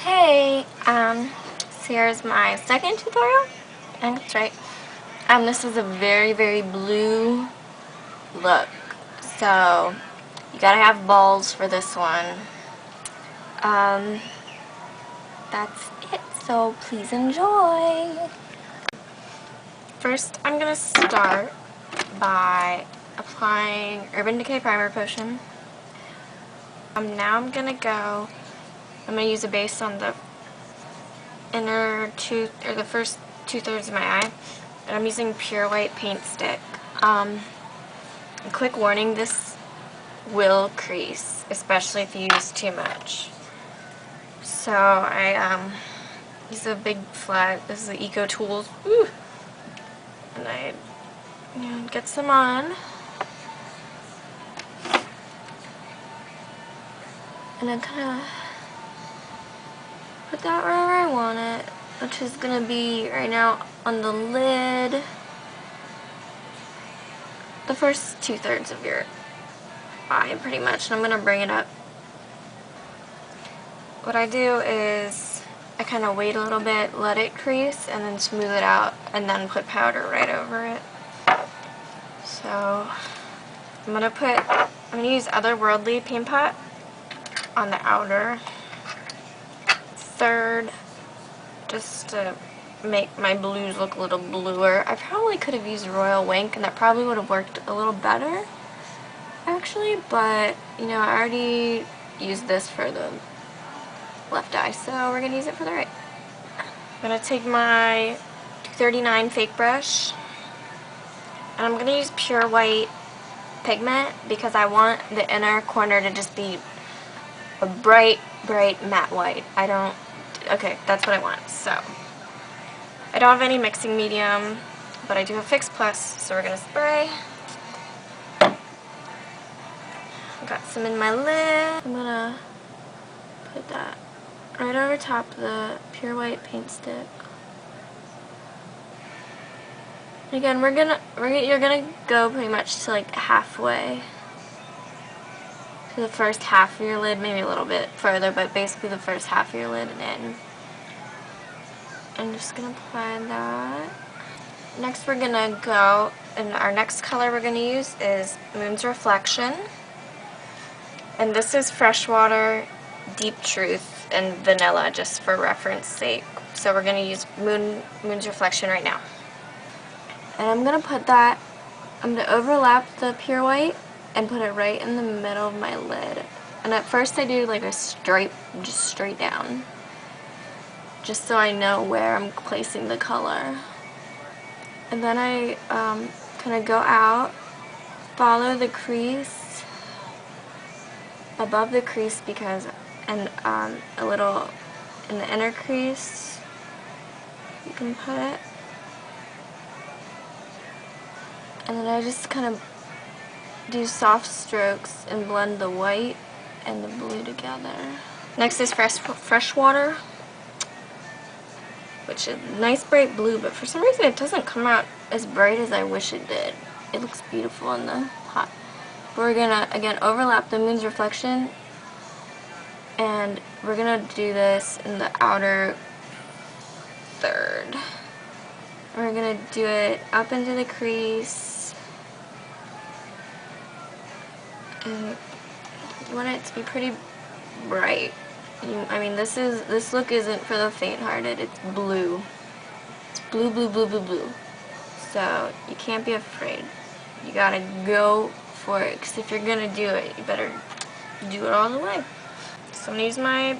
Hey, so here's my second tutorial. I think that's right. This is a very blue look. So, you gotta have balls for this one. That's it. So, please enjoy. First, I'm gonna start by applying Urban Decay Primer Potion. Now I'm gonna use a base on the inner the first 2/3 of my eye, and I'm using pure white paint stick. Quick warning, this will crease, especially if you use too much. So I use a big flat, this is the Eco Tools, and I get some on, and I kind of put that wherever I want it, which is going to be right now on the lid, the first 2/3 of your eye pretty much, and I'm going to bring it up. What I do is I kind of wait a little bit, let it crease, and then smooth it out, and then put powder right over it. So I'm going to use Otherworldly Paint Pot on the outer third, just to make my blues look a little bluer. I probably could have used Royal Wink, and that probably would have worked a little better, actually, but, you know, I already used this for the left eye, so we're going to use it for the right. I'm going to take my 239 fake brush, and I'm going to use pure white pigment because I want the inner corner to just be a bright matte white. Okay, that's what I want. So I don't have any mixing medium, but I do have Fix Plus, so we're going to spray. I've got some in my lid. I'm going to put that right over top of the pure white paint stick. Again, you're gonna go pretty much to like halfway to the first half of your lid, maybe a little bit further, but basically the first half of your lid and in. I'm just gonna apply that. Next we're gonna go, and our next color we're gonna use is Moon's Reflection. And this is Freshwater, Deep Truth, and Vanilla, just for reference sake. So we're gonna use Moon's Reflection right now. And I'm going to overlap the pure white and put it right in the middle of my lid. And at first I do like a stripe, just straight down, just so I know where I'm placing the color. And then I kind of go out, follow the crease, above the crease and a little in the inner crease, you can put it. And then I just kind of do soft strokes and blend the white and the blue together. Next is Freshwater, which is nice bright blue, but for some reason it doesn't come out as bright as I wish it did. It looks beautiful in the hot. We're gonna, again, overlap the Moon's Reflection, and we're gonna do this in the outer third. We're gonna do it up into the crease. And you want it to be pretty bright. I mean, this look isn't for the faint-hearted. It's blue. It's blue. So you can't be afraid. You gotta go for it, because if you're gonna do it, you better do it all the way. So I'm gonna use my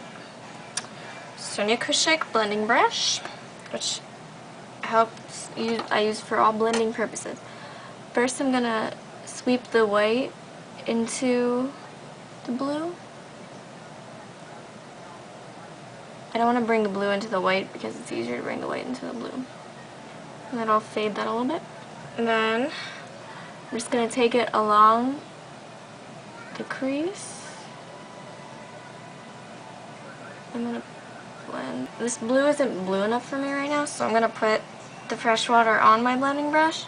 Sonia Kashuk blending brush, which I use for all blending purposes. First, I'm gonna sweep the white into the blue. I don't want to bring the blue into the white because it's easier to bring the white into the blue. And then I'll fade that a little bit. And then I'm just going to take it along the crease. I'm going to blend. This blue isn't blue enough for me right now, so I'm going to put the Freshwater on my blending brush.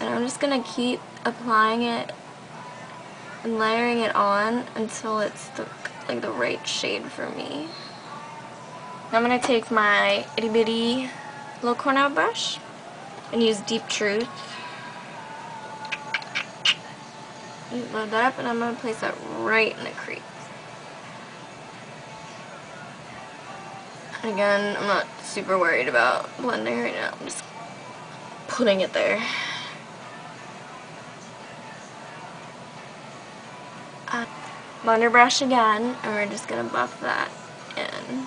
And I'm just going to keep applying it and layering it on until it's the right shade for me. Now I'm going to take my itty bitty little cornell brush and use Deep Truth. Load that up, and I'm going to place that right in the crease. And again, I'm not super worried about blending right now. I'm just putting it there. Blender brush again, and we're just going to buff that in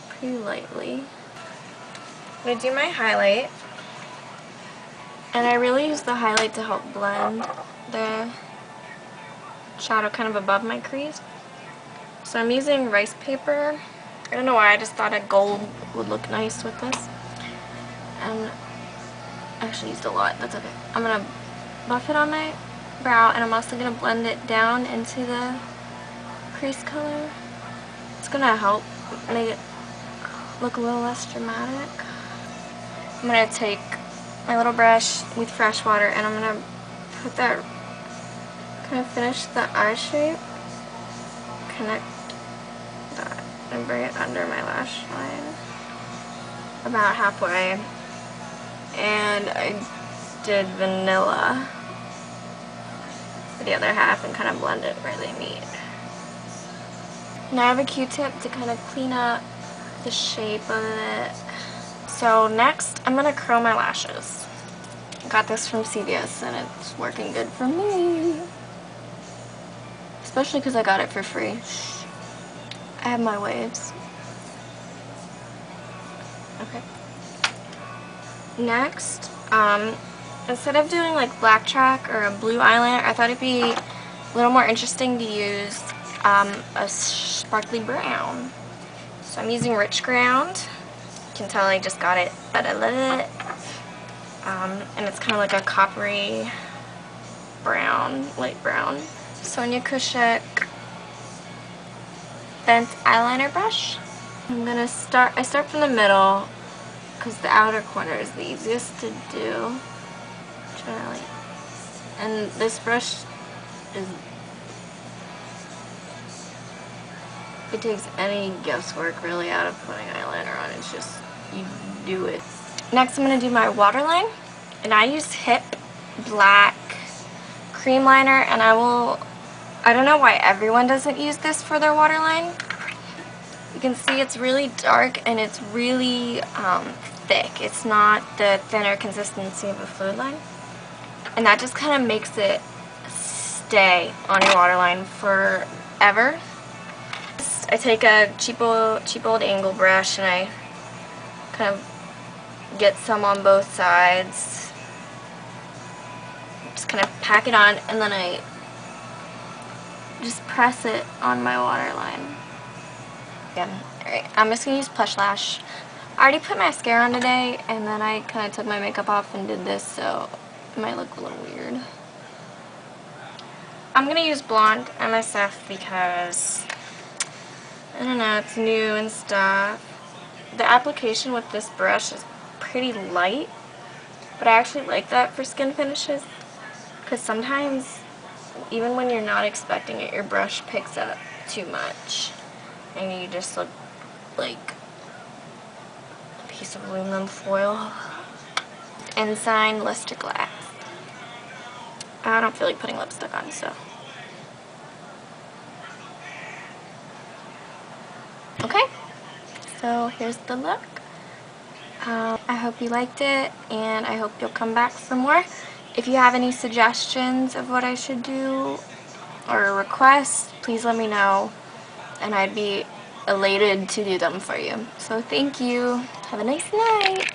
pretty lightly. I'm going to do my highlight. And I really use the highlight to help blend the shadow kind of above my crease. So I'm using rice paper. I don't know why, I just thought a gold would look nice with this. And I actually used a lot, that's okay. I'm going to buff it on my brow, and I'm also going to blend it down into the crease color. It's going to help make it look a little less dramatic. I'm going to take my little brush with fresh water, and I'm going to put that, kind of finish the eye shape, connect that, and bring it under my lash line about halfway. And I did vanilla for the other half and kind of blend it where they meet. Now I have a Q-tip to kind of clean up the shape of it. So next, I'm going to curl my lashes. I got this from CVS and it's working good for me. Especially because I got it for free. I have my waves. Okay. Next, instead of doing like black chalk or a blue eyeliner, I thought it'd be a little more interesting to use a sparkly brown. So I'm using Rich Ground. You can tell I just got it, but I love it. And it's kind of like a coppery brown, light brown. Sonia Kashuk bent eyeliner brush. I start from the middle because the outer corner is the easiest to do. And this brush it takes any guesswork really out of putting eyeliner on. It's just, you do it. Next I'm going to do my waterline, and I use Hip Black Cream Liner, and I don't know why everyone doesn't use this for their waterline. You can see it's really dark and it's really thick. It's not the thinner consistency of a fluid line, and that just kind of makes it stay on your waterline forever. I take a cheap old angle brush and I kind of get some on both sides. Just kind of pack it on, and then I just press it on my waterline. Again, alright, I'm just going to use Plush Lash. I already put mascara on today, and then I kind of took my makeup off and did this, so it might look a little weird. I'm going to use Blonde MSF because, I don't know, it's new and stuff. The application with this brush is pretty light, but I actually like that for skin finishes because sometimes, even when you're not expecting it, your brush picks up too much and you just look like a piece of aluminum foil. Ensign Luster Glass. I don't feel like putting lipstick on, so. Okay, so here's the look. I hope you liked it, and I hope you'll come back for more. If you have any suggestions of what I should do or requests, please let me know, and I'd be elated to do them for you. So thank you. Have a nice night.